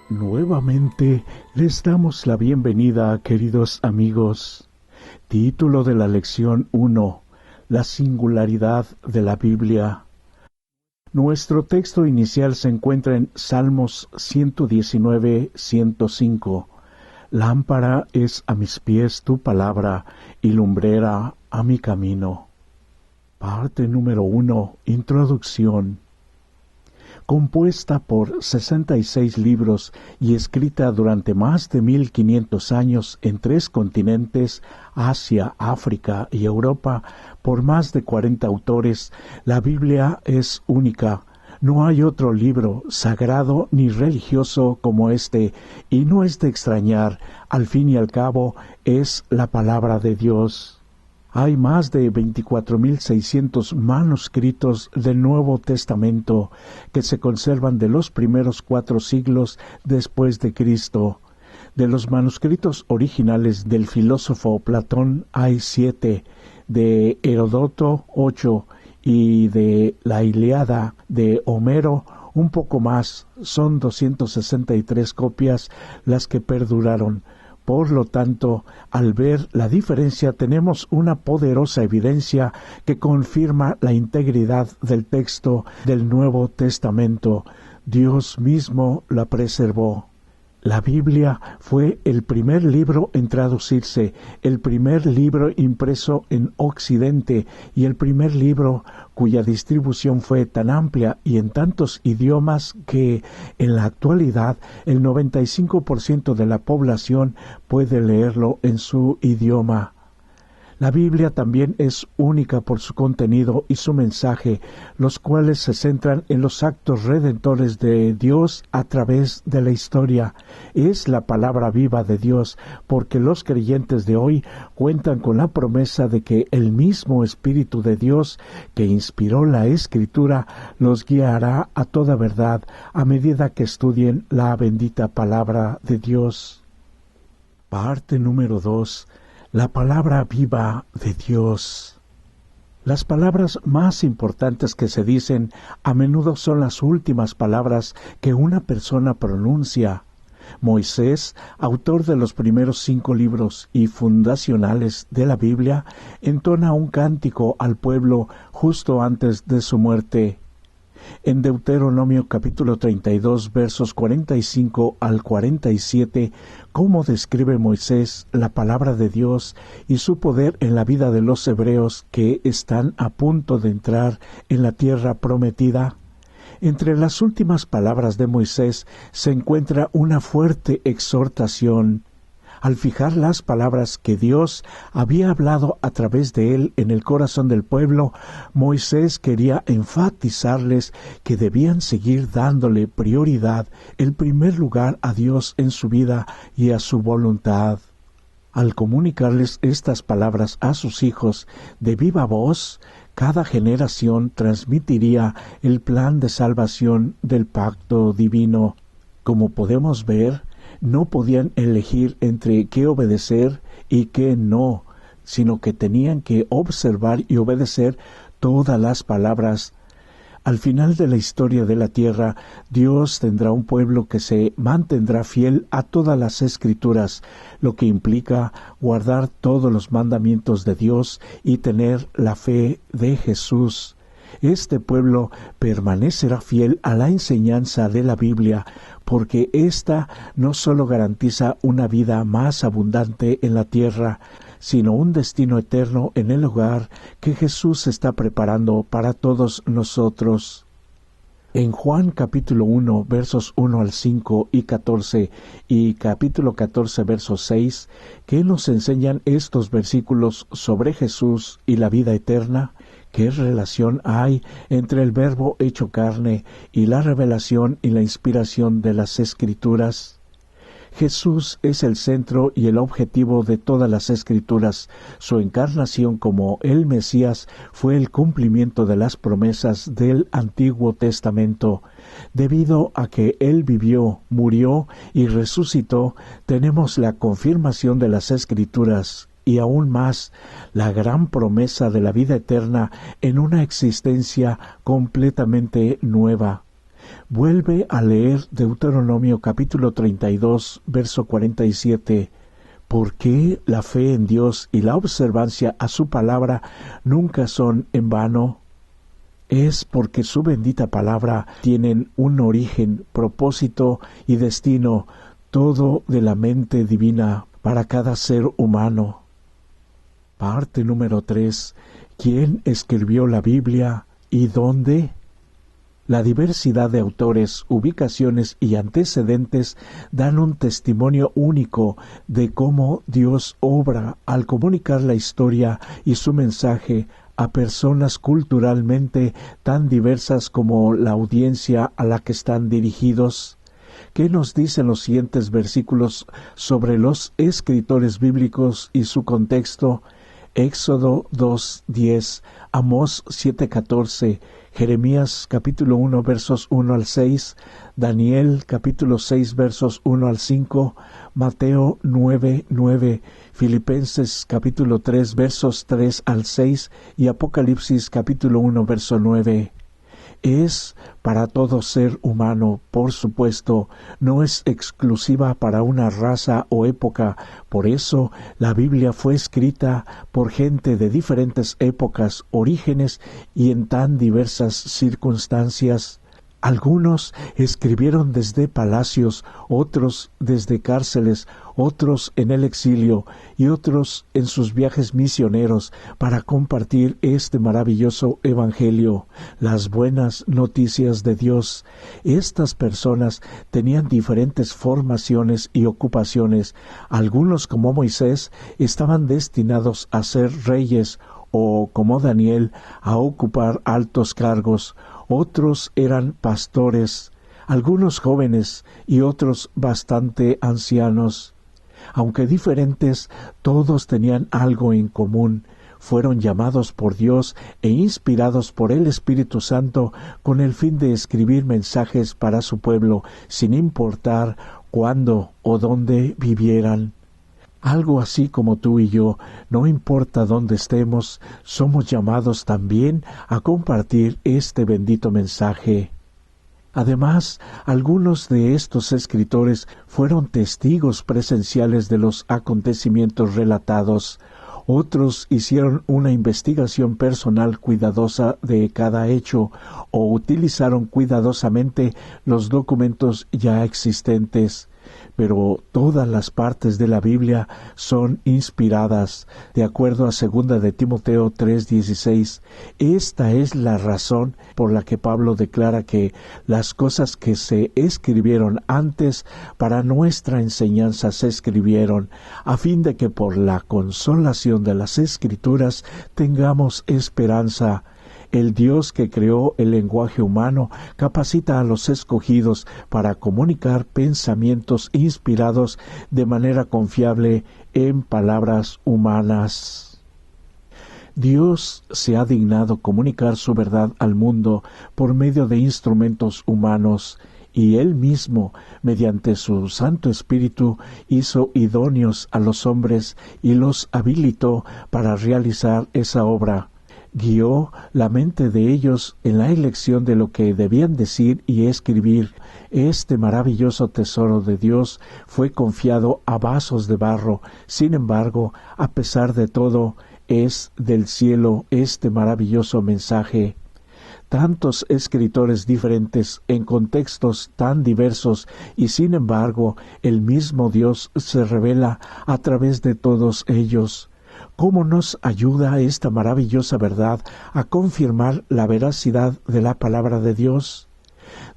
Nuevamente les damos la bienvenida, queridos amigos. Título de la lección 1: La singularidad de la Biblia. Nuestro texto inicial se encuentra en Salmos 119, 105. Lámpara es a mis pies tu palabra y lumbrera a mi camino. Parte número 1. Introducción. Compuesta por 66 libros y escrita durante más de 1500 años en 3 continentes, Asia, África y Europa, por más de 40 autores, la Biblia es única. No hay otro libro sagrado ni religioso como este, y no es de extrañar, al fin y al cabo, es la palabra de Dios. Hay más de 24.600 manuscritos del Nuevo Testamento que se conservan de los primeros 4 siglos después de Cristo. De los manuscritos originales del filósofo Platón hay 7, de Heródoto 8 y de la Ilíada de Homero un poco más. Son 263 copias las que perduraron. Por lo tanto, al ver la diferencia, tenemos una poderosa evidencia que confirma la integridad del texto del Nuevo Testamento. Dios mismo la preservó. La Biblia fue el primer libro en traducirse, el primer libro impreso en Occidente y el primer libro cuya distribución fue tan amplia y en tantos idiomas que en la actualidad el 95% de la población puede leerlo en su idioma. La Biblia también es única por su contenido y su mensaje, los cuales se centran en los actos redentores de Dios a través de la historia. Es la palabra viva de Dios, porque los creyentes de hoy cuentan con la promesa de que el mismo Espíritu de Dios que inspiró la Escritura los guiará a toda verdad a medida que estudien la bendita palabra de Dios. Parte número 2. La palabra viva de Dios. Las palabras más importantes que se dicen a menudo son las últimas palabras que una persona pronuncia. Moisés, autor de los primeros 5 libros y fundacionales de la Biblia, entona un cántico al pueblo justo antes de su muerte. En Deuteronomio capítulo 32, versos 45 al 47, cómo describe Moisés la palabra de Dios y su poder en la vida de los hebreos que están a punto de entrar en la tierra prometida. Entre las últimas palabras de Moisés se encuentra una fuerte exhortación. Al fijar las palabras que Dios había hablado a través de él en el corazón del pueblo, Moisés quería enfatizarles que debían seguir dándole prioridad, el primer lugar a Dios en su vida y a su voluntad. Al comunicarles estas palabras a sus hijos de viva voz, cada generación transmitiría el plan de salvación del pacto divino. Como podemos ver, no podían elegir entre qué obedecer y qué no, sino que tenían que observar y obedecer todas las palabras. Al final de la historia de la tierra, Dios tendrá un pueblo que se mantendrá fiel a todas las Escrituras, lo que implica guardar todos los mandamientos de Dios y tener la fe de Jesús. Este pueblo permanecerá fiel a la enseñanza de la Biblia, porque ésta no solo garantiza una vida más abundante en la tierra, sino un destino eterno en el hogar que Jesús está preparando para todos nosotros. En Juan capítulo 1, versos 1 al 5 y 14, y capítulo 14, versos 6, ¿qué nos enseñan estos versículos sobre Jesús y la vida eterna? ¿Qué relación hay entre el Verbo hecho carne y la revelación y la inspiración de las Escrituras? Jesús es el centro y el objetivo de todas las Escrituras. Su encarnación como el Mesías fue el cumplimiento de las promesas del Antiguo Testamento. Debido a que Él vivió, murió y resucitó, tenemos la confirmación de las Escrituras y aún más la gran promesa de la vida eterna en una existencia completamente nueva. Vuelve a leer Deuteronomio capítulo 32, verso 47. ¿Por qué la fe en Dios y la observancia a su palabra nunca son en vano? Es porque su bendita palabra tienen un origen, propósito y destino, todo de la mente divina para cada ser humano. Parte número 3. ¿Quién escribió la Biblia y dónde? La diversidad de autores, ubicaciones y antecedentes dan un testimonio único de cómo Dios obra al comunicar la historia y su mensaje a personas culturalmente tan diversas como la audiencia a la que están dirigidos. ¿Qué nos dicen los siguientes versículos sobre los escritores bíblicos y su contexto? Éxodo 2:10, Amós 7:14, Jeremías capítulo 1 versos 1 al 6, Daniel capítulo 6 versos 1 al 5, Mateo 9:9, Filipenses capítulo 3 versos 3 al 6 y Apocalipsis capítulo 1 verso 9. Es para todo ser humano, por supuesto, no es exclusiva para una raza o época. Por eso la Biblia fue escrita por gente de diferentes épocas, orígenes y en tan diversas circunstancias. Algunos escribieron desde palacios, otros desde cárceles, otros en el exilio y otros en sus viajes misioneros para compartir este maravilloso evangelio, las buenas noticias de Dios. Estas personas tenían diferentes formaciones y ocupaciones. Algunos, como Moisés, estaban destinados a ser reyes o, como Daniel, a ocupar altos cargos. Otros eran pastores, algunos jóvenes y otros bastante ancianos. Aunque diferentes, todos tenían algo en común. Fueron llamados por Dios e inspirados por el Espíritu Santo con el fin de escribir mensajes para su pueblo, sin importar cuándo o dónde vivieran. Algo así como tú y yo, no importa dónde estemos, somos llamados también a compartir este bendito mensaje. Además, algunos de estos escritores fueron testigos presenciales de los acontecimientos relatados. Otros hicieron una investigación personal cuidadosa de cada hecho o utilizaron cuidadosamente los documentos ya existentes. Pero todas las partes de la Biblia son inspiradas, de acuerdo a 2 de Timoteo 3:16. Esta es la razón por la que Pablo declara que las cosas que se escribieron antes para nuestra enseñanza se escribieron, a fin de que por la consolación de las Escrituras tengamos esperanza. El Dios que creó el lenguaje humano capacita a los escogidos para comunicar pensamientos inspirados de manera confiable en palabras humanas. Dios se ha dignado comunicar su verdad al mundo por medio de instrumentos humanos, y Él mismo, mediante su Santo Espíritu, hizo idóneos a los hombres y los habilitó para realizar esa obra. Guió la mente de ellos en la elección de lo que debían decir y escribir. Este maravilloso tesoro de Dios fue confiado a vasos de barro. Sin embargo, a pesar de todo, es del cielo este maravilloso mensaje. Tantos escritores diferentes en contextos tan diversos y sin embargo el mismo Dios se revela a través de todos ellos. ¿Cómo nos ayuda esta maravillosa verdad a confirmar la veracidad de la palabra de Dios?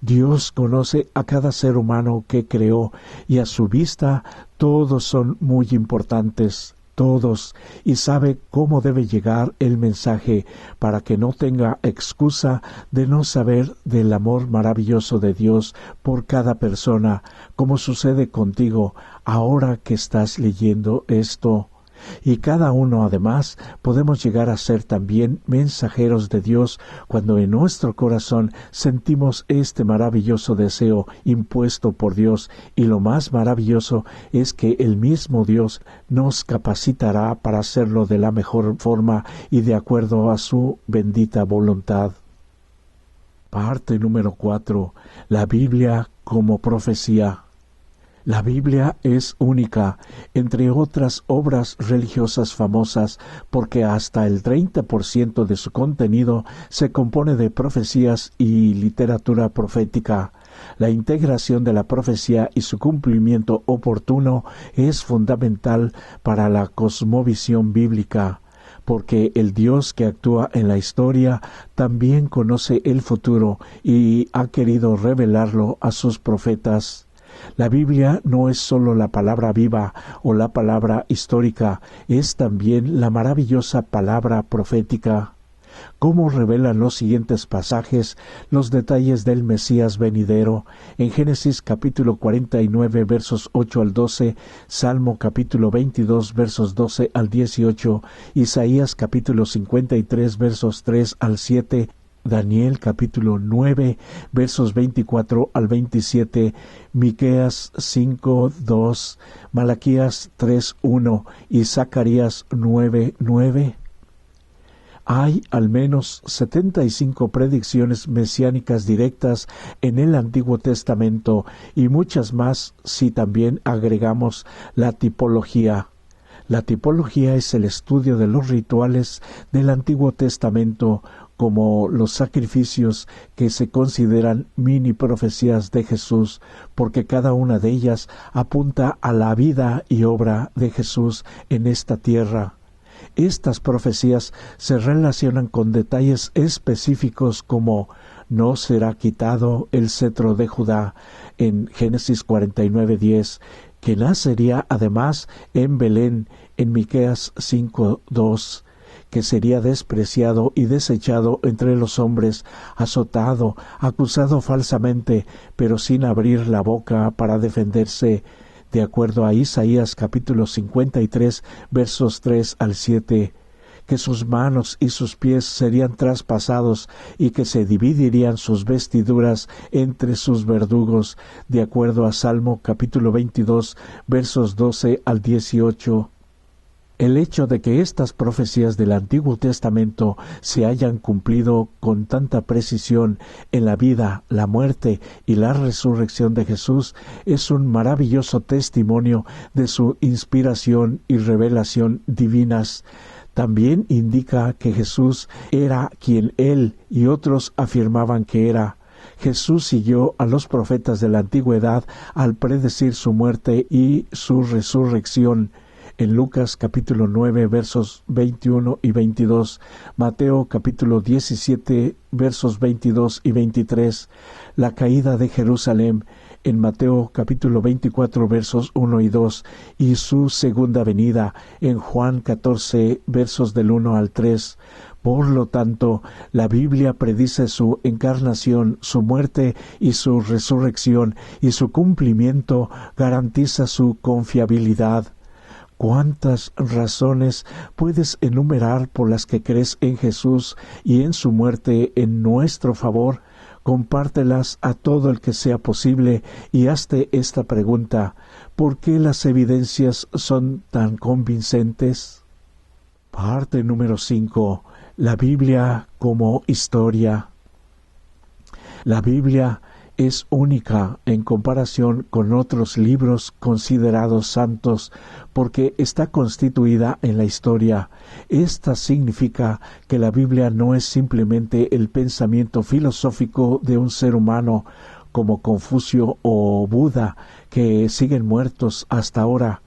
Dios conoce a cada ser humano que creó y a su vista todos son muy importantes, todos, y sabe cómo debe llegar el mensaje para que no tenga excusa de no saber del amor maravilloso de Dios por cada persona, como sucede contigo ahora que estás leyendo esto. Y cada uno, además, podemos llegar a ser también mensajeros de Dios cuando en nuestro corazón sentimos este maravilloso deseo impuesto por Dios, y lo más maravilloso es que el mismo Dios nos capacitará para hacerlo de la mejor forma y de acuerdo a su bendita voluntad. Parte número 4. La Biblia como profecía. La Biblia es única, entre otras obras religiosas famosas, porque hasta el 30% de su contenido se compone de profecías y literatura profética. La integración de la profecía y su cumplimiento oportuno es fundamental para la cosmovisión bíblica, porque el Dios que actúa en la historia también conoce el futuro y ha querido revelarlo a sus profetas. La Biblia no es sólo la palabra viva o la palabra histórica, es también la maravillosa palabra profética. ¿Cómo revelan los siguientes pasajes los detalles del Mesías venidero? En Génesis capítulo 49 versos 8 al 12, Salmo capítulo 22 versos 12 al 18, Isaías capítulo 53 versos 3 al 7, Daniel capítulo 9 versos 24 al 27, Miqueas 5, 2, Malaquías 3, 1 y Zacarías 9, 9. Hay al menos 75 predicciones mesiánicas directas en el Antiguo Testamento y muchas más si también agregamos la tipología. La tipología es el estudio de los rituales del Antiguo Testamento como los sacrificios que se consideran mini profecías de Jesús, porque cada una de ellas apunta a la vida y obra de Jesús en esta tierra. Estas profecías se relacionan con detalles específicos como no será quitado el cetro de Judá en Génesis 49:10, que nacería además en Belén en Miqueas 5:2, que sería despreciado y desechado entre los hombres, azotado, acusado falsamente, pero sin abrir la boca para defenderse, de acuerdo a Isaías capítulo 53, versos 3 al 7, que sus manos y sus pies serían traspasados y que se dividirían sus vestiduras entre sus verdugos, de acuerdo a Salmo capítulo 22, versos 12 al 18. El hecho de que estas profecías del Antiguo Testamento se hayan cumplido con tanta precisión en la vida, la muerte y la resurrección de Jesús es un maravilloso testimonio de su inspiración y revelación divinas. También indica que Jesús era quien él y otros afirmaban que era. Jesús siguió a los profetas de la antigüedad al predecir su muerte y su resurrección. En Lucas capítulo 9 versos 21 y 22, Mateo capítulo 17 versos 22 y 23, la caída de Jerusalén en Mateo capítulo 24 versos 1 y 2 y su segunda venida en Juan 14 versos del 1 al 3. Por lo tanto, la Biblia predice su encarnación, su muerte y su resurrección, y su cumplimiento garantiza su confiabilidad. ¿Cuántas razones puedes enumerar por las que crees en Jesús y en su muerte en nuestro favor? Compártelas a todo el que sea posible y hazte esta pregunta: ¿por qué las evidencias son tan convincentes? Parte número 5. La Biblia como historia. La Biblia es única en comparación con otros libros considerados santos porque está constituida en la historia. Esta significa que la Biblia no es simplemente el pensamiento filosófico de un ser humano como Confucio o Buda, que siguen muertos hasta ahora,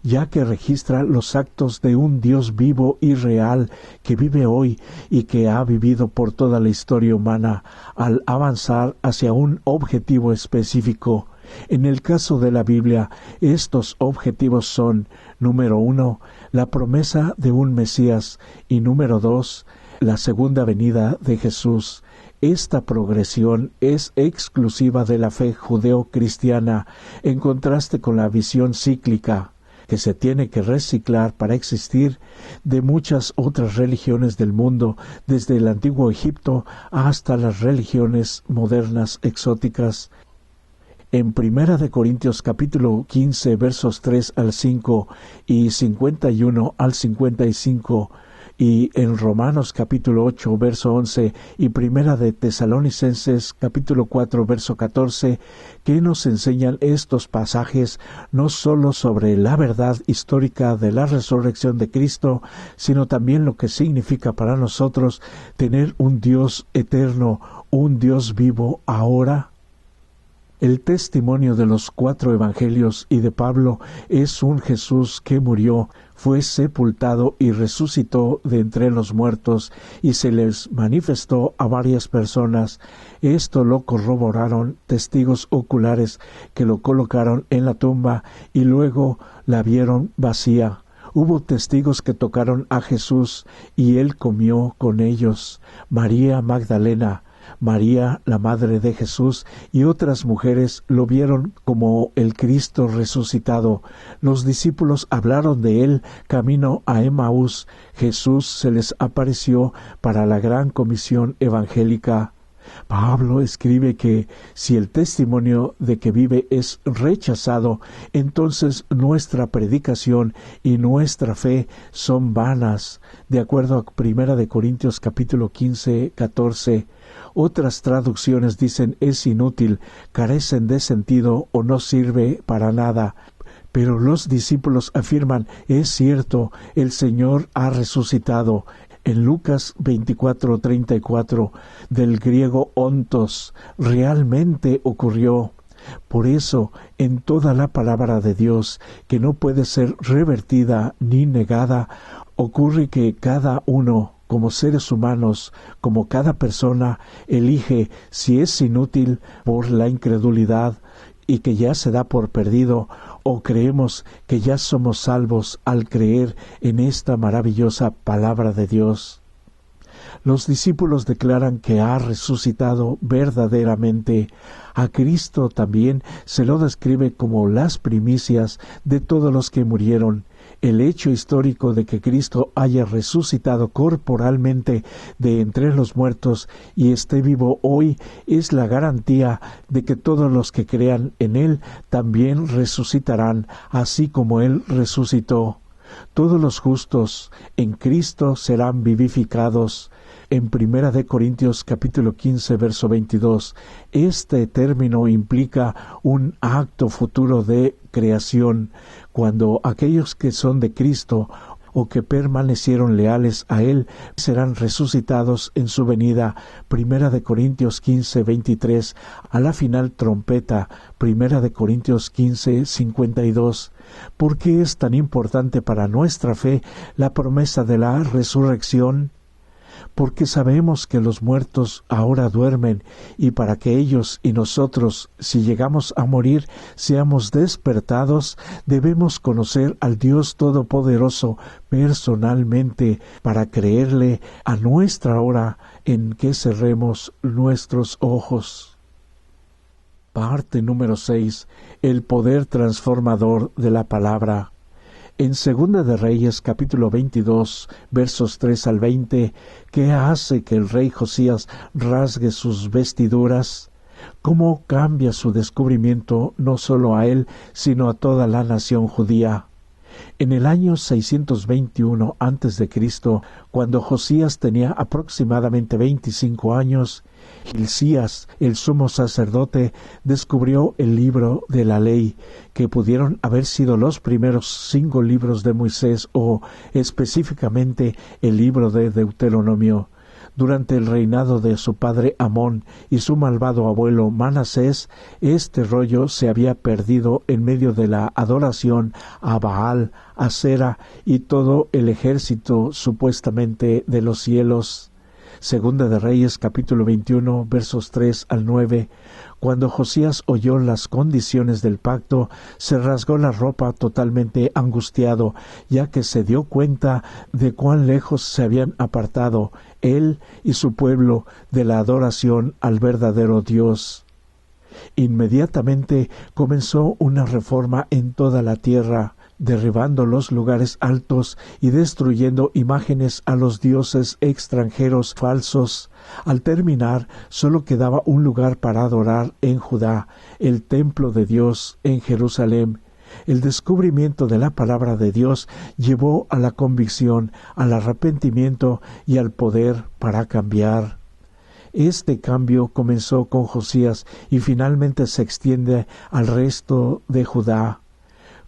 ya que registra los actos de un Dios vivo y real que vive hoy y que ha vivido por toda la historia humana al avanzar hacia un objetivo específico. En el caso de la Biblia, estos objetivos son: número 1, la promesa de un Mesías, y número 2, la segunda venida de Jesús. Esta progresión es exclusiva de la fe judeo-cristiana, en contraste con la visión cíclica, que se tiene que reciclar para existir, de muchas otras religiones del mundo, desde el antiguo Egipto hasta las religiones modernas exóticas. En 1 de Corintios capítulo 15 versos 3 al 5 y 51 al 55, y en Romanos capítulo 8, verso 11 y Primera de Tesalonicenses capítulo 4, verso 14, que nos enseñan estos pasajes no solo sobre la verdad histórica de la resurrección de Cristo, sino también lo que significa para nosotros tener un Dios eterno, un Dios vivo ahora. El testimonio de los 4 evangelios y de Pablo es un Jesús que murió, fue sepultado y resucitó de entre los muertos y se les manifestó a varias personas. Esto lo corroboraron testigos oculares que lo colocaron en la tumba y luego la vieron vacía. Hubo testigos que tocaron a Jesús y él comió con ellos. María Magdalena, María, la madre de Jesús, y otras mujeres lo vieron como el Cristo resucitado. Los discípulos hablaron de él camino a Emaús. Jesús se les apareció para la gran comisión evangélica. Pablo escribe que si el testimonio de que vive es rechazado, entonces nuestra predicación y nuestra fe son vanas, de acuerdo a 1 Corintios capítulo 15, 14. Otras traducciones dicen es inútil, carecen de sentido o no sirve para nada. Pero los discípulos afirman, es cierto, el Señor ha resucitado. En Lucas 24:34, del griego ontos, realmente ocurrió. Por eso, en toda la palabra de Dios, que no puede ser revertida ni negada, ocurre que cada uno, como seres humanos, como cada persona, elige si es inútil por la incredulidad y que ya se da por perdido, o creemos que ya somos salvos al creer en esta maravillosa palabra de Dios. Los discípulos declaran que ha resucitado verdaderamente. A Cristo también se lo describe como las primicias de todos los que murieron. El hecho histórico de que Cristo haya resucitado corporalmente de entre los muertos y esté vivo hoy es la garantía de que todos los que crean en Él también resucitarán, así como Él resucitó. Todos los justos en Cristo serán vivificados. En 1 Corintios capítulo 15, verso 22, este término implica un acto futuro de creación, cuando aquellos que son de Cristo o que permanecieron leales a Él serán resucitados en su venida. 1 Corintios 15, 23, a la final trompeta. 1 Corintios 15, 52. ¿Por qué es tan importante para nuestra fe la promesa de la resurrección? Porque sabemos que los muertos ahora duermen, y para que ellos y nosotros, si llegamos a morir, seamos despertados, debemos conocer al Dios Todopoderoso personalmente, para creerle a nuestra hora en que cerremos nuestros ojos. Parte número 6. El poder transformador de la palabra. En Segunda de Reyes, capítulo 22, versos 3 al 20, ¿qué hace que el rey Josías rasgue sus vestiduras? ¿Cómo cambia su descubrimiento no solo a él, sino a toda la nación judía? En el año 621 a.C., cuando Josías tenía aproximadamente 25 años, Hilcías, el sumo sacerdote, descubrió el libro de la ley, que pudieron haber sido los primeros 5 libros de Moisés o específicamente el libro de Deuteronomio. Durante el reinado de su padre Amón y su malvado abuelo Manasés, este rollo se había perdido en medio de la adoración a Baal, a Sera y todo el ejército supuestamente de los cielos. Segunda de Reyes, capítulo 21, versos 3 al 9. Cuando Josías oyó las condiciones del pacto, se rasgó la ropa totalmente angustiado, ya que se dio cuenta de cuán lejos se habían apartado él y su pueblo de la adoración al verdadero Dios. Inmediatamente comenzó una reforma en toda la tierra, derribando los lugares altos y destruyendo imágenes a los dioses extranjeros falsos. Al terminar, solo quedaba un lugar para adorar en Judá, el templo de Dios en Jerusalén. El descubrimiento de la palabra de Dios llevó a la convicción, al arrepentimiento y al poder para cambiar. Este cambio comenzó con Josías y finalmente se extiende al resto de Judá.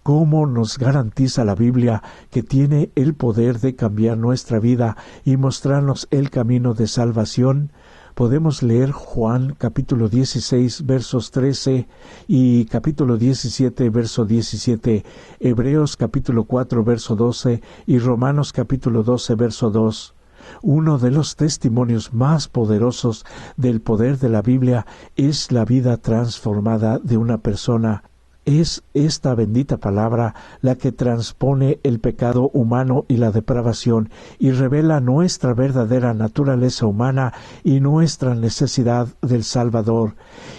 ¿Cómo nos garantiza la Biblia que tiene el poder de cambiar nuestra vida y mostrarnos el camino de salvación? Podemos leer Juan capítulo 16 versos 13 y capítulo 17 verso 17, Hebreos capítulo 4 verso 12 y Romanos capítulo 12 verso 2. Uno de los testimonios más poderosos del poder de la Biblia es la vida transformada de una persona. Es esta bendita palabra la que transpone el pecado humano y la depravación y revela nuestra verdadera naturaleza humana y nuestra necesidad del Salvador.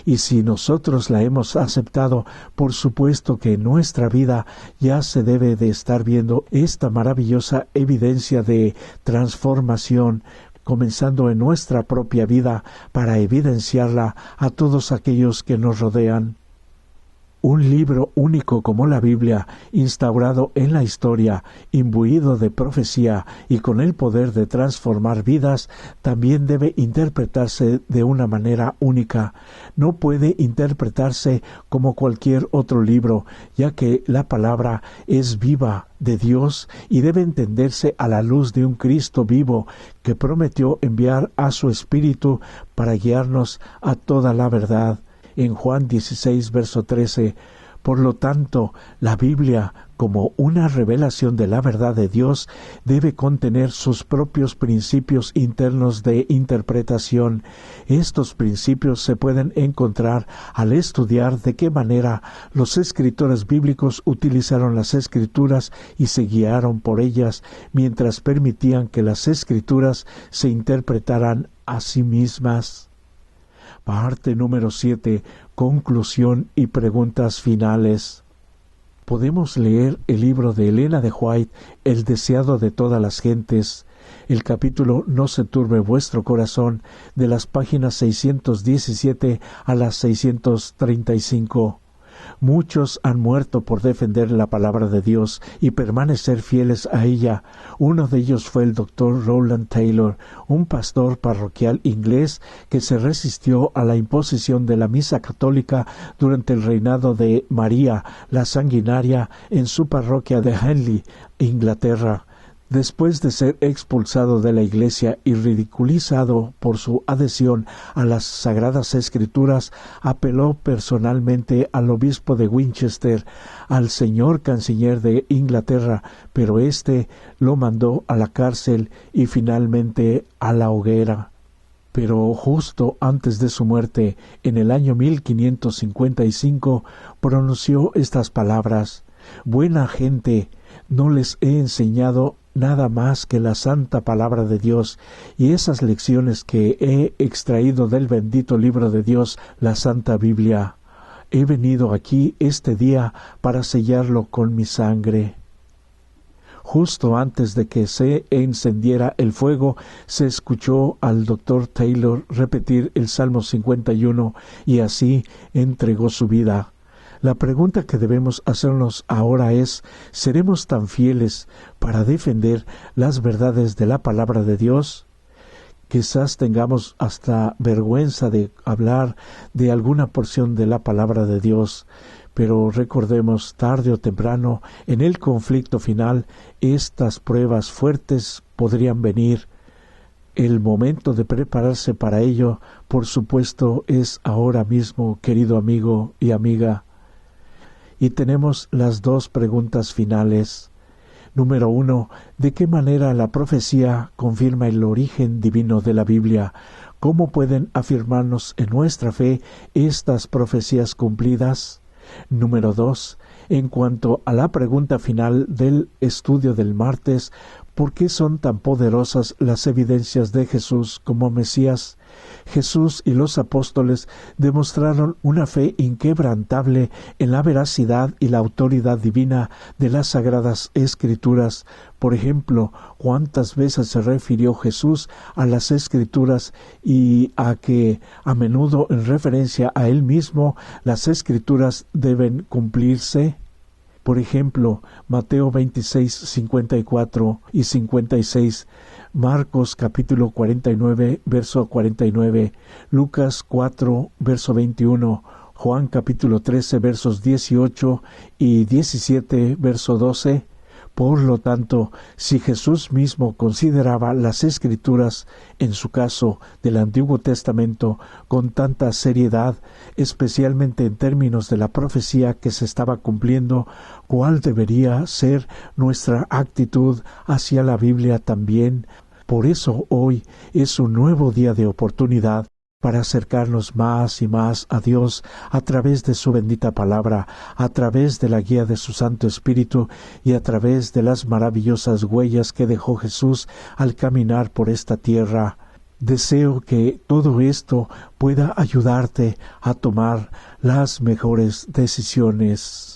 Y si nosotros la hemos aceptado, por supuesto que en nuestra vida ya se debe de estar viendo esta maravillosa evidencia de transformación, comenzando en nuestra propia vida para evidenciarla a todos aquellos que nos rodean. Un libro único como la Biblia, instaurado en la historia, imbuido de profecía y con el poder de transformar vidas, también debe interpretarse de una manera única. No puede interpretarse como cualquier otro libro, ya que la palabra es viva de Dios y debe entenderse a la luz de un Cristo vivo que prometió enviar a su Espíritu para guiarnos a toda la verdad. En Juan 16, verso 13, por lo tanto, la Biblia, como una revelación de la verdad de Dios, debe contener sus propios principios internos de interpretación. Estos principios se pueden encontrar al estudiar de qué manera los escritores bíblicos utilizaron las Escrituras y se guiaron por ellas, mientras permitían que las Escrituras se interpretaran a sí mismas. Parte número 7. Conclusión y preguntas finales. Podemos leer el libro de Elena de White, El deseado de todas las gentes, el capítulo No se turbe vuestro corazón, de las páginas 617 a las 635. Muchos han muerto por defender la palabra de Dios y permanecer fieles a ella. Uno de ellos fue el Dr. Rowland Taylor, un pastor parroquial inglés que se resistió a la imposición de la misa católica durante el reinado de María, la Sanguinaria, en su parroquia de Henley, Inglaterra. Después de ser expulsado de la iglesia y ridiculizado por su adhesión a las Sagradas Escrituras, apeló personalmente al obispo de Winchester, al señor canciller de Inglaterra, pero éste lo mandó a la cárcel y finalmente a la hoguera. Pero justo antes de su muerte, en el año 1555, pronunció estas palabras: «Buena gente, no les he enseñado nada más que la santa palabra de Dios y esas lecciones que he extraído del bendito libro de Dios, la Santa Biblia. He venido aquí este día para sellarlo con mi sangre». Justo antes de que se encendiera el fuego, se escuchó al Dr. Taylor repetir el Salmo 51 y así entregó su vida. La pregunta que debemos hacernos ahora es: ¿seremos tan fieles para defender las verdades de la palabra de Dios? Quizás tengamos hasta vergüenza de hablar de alguna porción de la palabra de Dios, pero recordemos, tarde o temprano, en el conflicto final, estas pruebas fuertes podrían venir. El momento de prepararse para ello, por supuesto, es ahora mismo, querido amigo y amiga. Y tenemos las dos preguntas finales. Número 1. ¿De qué manera la profecía confirma el origen divino de la Biblia? ¿Cómo pueden afirmarnos en nuestra fe estas profecías cumplidas? Número 2. En cuanto a la pregunta final del estudio del martes, ¿por qué son tan poderosas las evidencias de Jesús como Mesías? Jesús y los apóstoles demostraron una fe inquebrantable en la veracidad y la autoridad divina de las Sagradas Escrituras. Por ejemplo, ¿cuántas veces se refirió Jesús a las Escrituras y a que, a menudo en referencia a Él mismo, las Escrituras deben cumplirse? Por ejemplo, Mateo 26, 54 y 56, Marcos capítulo 49, verso 49, Lucas 4, verso 21, Juan capítulo 13, versos 18 y 17, verso 12. Por lo tanto, si Jesús mismo consideraba las Escrituras, en su caso del Antiguo Testamento, con tanta seriedad, especialmente en términos de la profecía que se estaba cumpliendo, ¿cuál debería ser nuestra actitud hacia la Biblia también? Por eso hoy es un nuevo día de oportunidad para acercarnos más y más a Dios a través de su bendita palabra, a través de la guía de su Santo Espíritu y a través de las maravillosas huellas que dejó Jesús al caminar por esta tierra. Deseo que todo esto pueda ayudarte a tomar las mejores decisiones.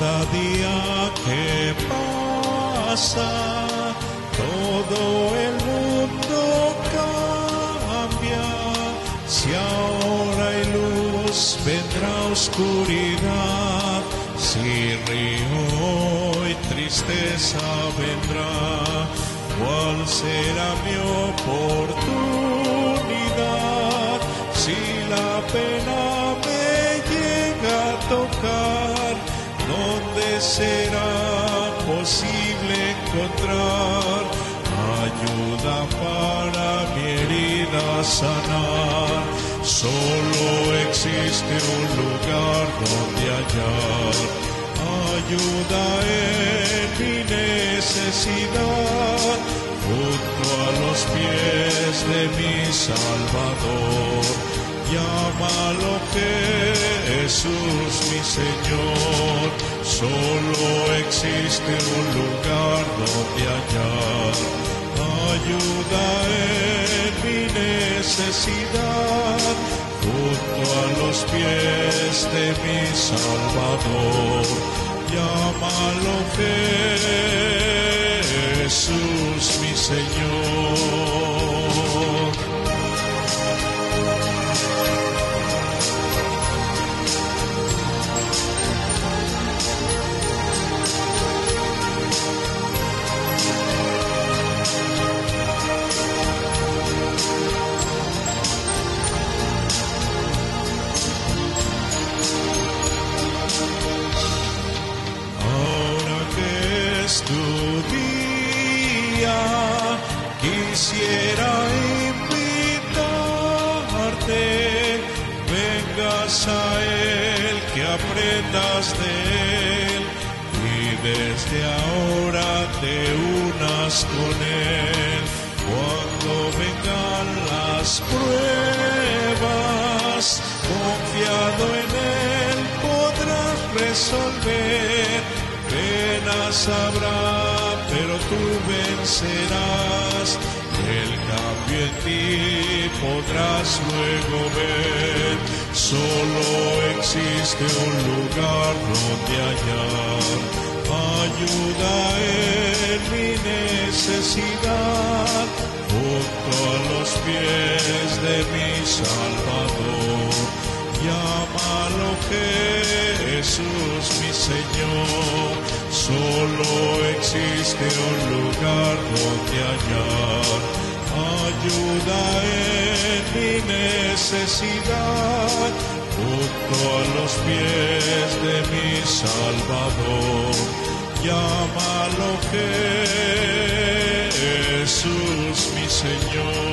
Cada día que pasa, todo el mundo cambia. Si ahora hay luz, vendrá oscuridad. Si río y tristeza vendrá, ¿cuál será mi oportunidad? Si la pena me llega a tocar, ¿dónde será posible encontrar ayuda para mi herida sanar? Solo existe un lugar donde hallar ayuda en mi necesidad, junto a los pies de mi Salvador. Llámalo Jesús, mi Señor. Solo existe un lugar donde hallar ayuda en mi necesidad, junto a los pies de mi Salvador. Llámalo Jesús, mi Señor. Tu día quisiera invitarte, vengas a Él, que aprendas de Él y desde ahora te unas con Él. Cuando vengan las pruebas, confiado en Él podrás resolver. Penas habrá, pero tú vencerás. El cambio en ti podrás luego ver. Solo existe un lugar donde hallar ayuda en mi necesidad, junto a los pies de mi Salvador. Llámalo Jesús, mi Señor. Solo existe un lugar donde hallar ayuda en mi necesidad, junto a los pies de mi Salvador. Llámalo Jesús, mi Señor.